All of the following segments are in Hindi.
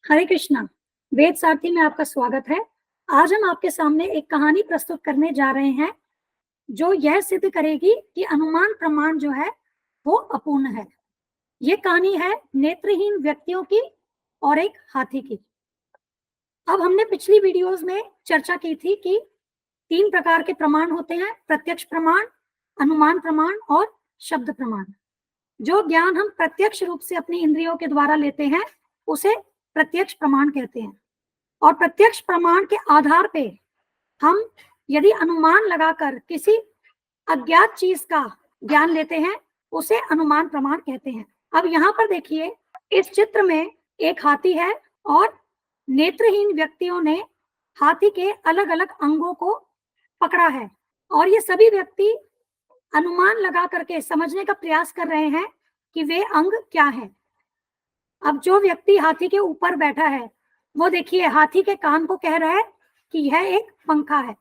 हरे कृष्णा। वेद सारथी में आपका स्वागत है। आज हम आपके सामने एक कहानी प्रस्तुत करने जा रहे हैं जो यह सिद्ध करेगी कि अनुमान प्रमाण जो है वो अपूर्ण है। ये कहानी है नेत्रहीन व्यक्तियों की और एक हाथी की। अब हमने पिछली वीडियोस में चर्चा की थी कि 3 प्रकार के प्रमाण होते हैं, प्रत्यक्ष प्रमाण, अनुमान प्रमाण और शब्द प्रमाण। जो ज्ञान हम प्रत्यक्ष रूप से अपनी इंद्रियों के द्वारा लेते हैं उसे प्रत्यक्ष प्रमाण कहते हैं। और प्रत्यक्ष प्रमाण के आधार पे हम यदि अनुमान लगाकर किसी अज्ञात चीज का ज्ञान लेते हैं उसे अनुमान प्रमाण कहते हैं। अब यहाँ पर देखिए, इस चित्र में एक हाथी है और नेत्रहीन व्यक्तियों ने हाथी के अलग अलग अंगों को पकड़ा है और ये सभी व्यक्ति अनुमान लगा करके समझने का प्रयास कर रहे हैं कि वे अंग क्या है। अब जो व्यक्ति हाथी के ऊपर बैठा है वो देखिए हाथी के कान को कह रहा है कि यह एक पंखा है।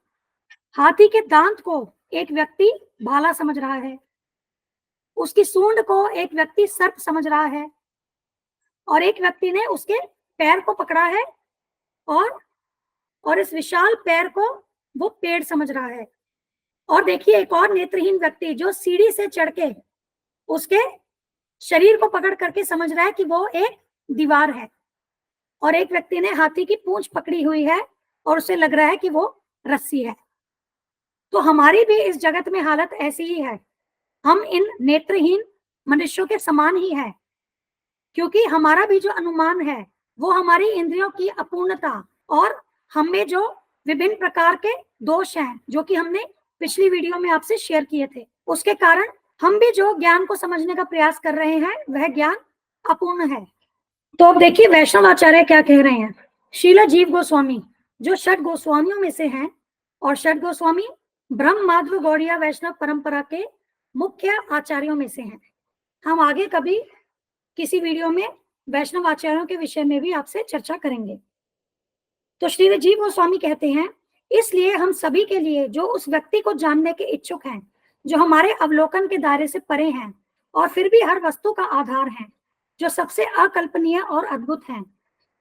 हाथी के दांत को एक व्यक्ति भाला समझ रहा है, उसकी सूंड को एक व्यक्ति सर्प समझ रहा है और एक व्यक्ति ने उसके पैर को पकड़ा है और इस विशाल पैर को वो पेड़ समझ रहा है। और देखिए एक और नेत्रहीन व्यक्ति जो सीढ़ी से चढ़ के उसके शरीर को पकड़ करके समझ रहा है कि वो एक दीवार है। और एक व्यक्ति ने हाथी की पूंछ पकड़ी हुई है और उसे लग रहा है कि वो रस्सी है। तो हमारी भी इस जगत में हालत ऐसी ही है। हम इन नेत्रहीन मनुष्यों के समान ही है, क्योंकि हमारा भी जो अनुमान है वो हमारी इंद्रियों की अपूर्णता और हमें जो विभिन्न प्रकार के दोष हैं जो कि हमने पिछली वीडियो में आपसे शेयर किए थे, उसके कारण हम भी जो ज्ञान को समझने का प्रयास कर रहे हैं वह ज्ञान अपूर्ण है। तो अब देखिए वैष्णव आचार्य क्या कह रहे हैं। शील जीव गोस्वामी जो षट गोस्वामियों में से हैं और षट गोस्वामी ब्रह्म माधव गौड़िया वैष्णव परंपरा के मुख्य आचार्यों में से हैं। हम आगे कभी किसी वीडियो में वैष्णव आचार्यों के विषय में भी आपसे चर्चा करेंगे। तो श्री जीव गोस्वामी कहते हैं, इसलिए हम सभी के लिए जो उस व्यक्ति को जानने के इच्छुक हैं जो हमारे अवलोकन के दायरे से परे हैं और फिर भी हर वस्तु का आधार है, जो सबसे अकल्पनीय और अद्भुत है,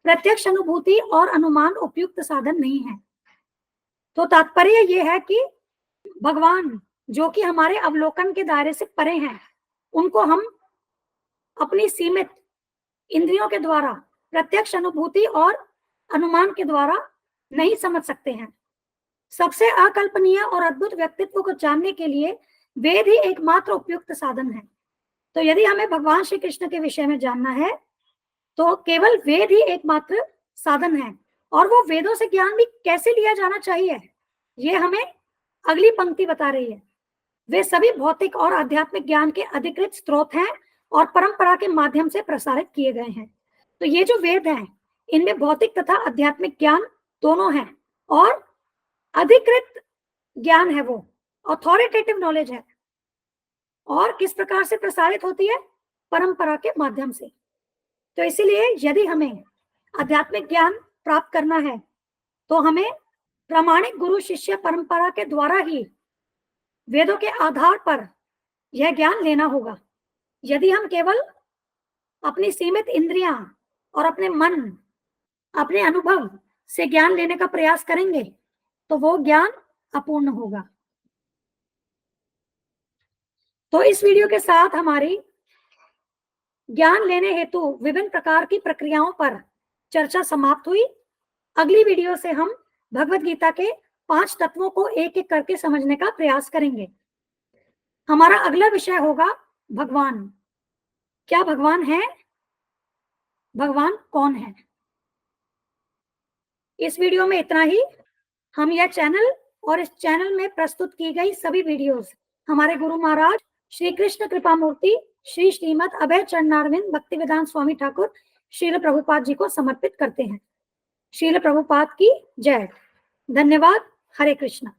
प्रत्यक्ष अनुभूति और अनुमान उपयुक्त साधन नहीं है। तो तात्पर्य यह है कि भगवान जो कि हमारे अवलोकन के दायरे से परे हैं उनको हम अपनी सीमित इंद्रियों के द्वारा प्रत्यक्ष अनुभूति और अनुमान के द्वारा नहीं समझ सकते हैं। सबसे अकल्पनीय और अद्भुत व्यक्तित्व को जानने के लिए वेद ही एकमात्र उपयुक्त साधन है। तो यदि हमें भगवान श्री कृष्ण के विषय में जानना है तो केवल वेद ही एकमात्र साधन है। और वो वेदों से ज्ञान भी कैसे लिया जाना चाहिए ये हमें अगली पंक्ति बता रही है। वे सभी भौतिक और आध्यात्मिक ज्ञान के अधिकृत स्रोत हैं और परंपरा के माध्यम से प्रसारित किए गए हैं। तो ये जो वेद हैं इनमें भौतिक तथा आध्यात्मिक ज्ञान दोनों हैं और अधिकृत ज्ञान है, वो अथॉरिटेटिव नॉलेज है। और किस प्रकार से प्रसारित होती है? परंपरा के माध्यम से। तो इसीलिए यदि हमें आध्यात्मिक ज्ञान प्राप्त करना है तो हमें प्रामाणिक गुरु शिष्य परंपरा के द्वारा ही वेदों के आधार पर यह ज्ञान लेना होगा। यदि हम केवल अपनी सीमित इंद्रियां और अपने मन, अपने अनुभव से ज्ञान लेने का प्रयास करेंगे तो वो ज्ञान अपूर्ण होगा। तो इस वीडियो के साथ हमारी ज्ञान लेने हेतु विभिन्न प्रकार की प्रक्रियाओं पर चर्चा समाप्त हुई। अगली वीडियो से हम भगवत गीता के 5 तत्वों को एक एक करके समझने का प्रयास करेंगे। हमारा अगला विषय होगा भगवान। क्या भगवान है? भगवान कौन है? इस वीडियो में इतना ही। हम यह चैनल और इस चैनल में प्रस्तुत की गई सभी वीडियोस हमारे गुरु महाराज श्री कृष्ण कृपा मूर्ति श्री श्रीमद अभय चरणारविंद भक्तिवेदांत स्वामी ठाकुर श्रील प्रभुपाद जी को समर्पित करते हैं। श्रील प्रभुपाद की जय। धन्यवाद। हरे कृष्णा।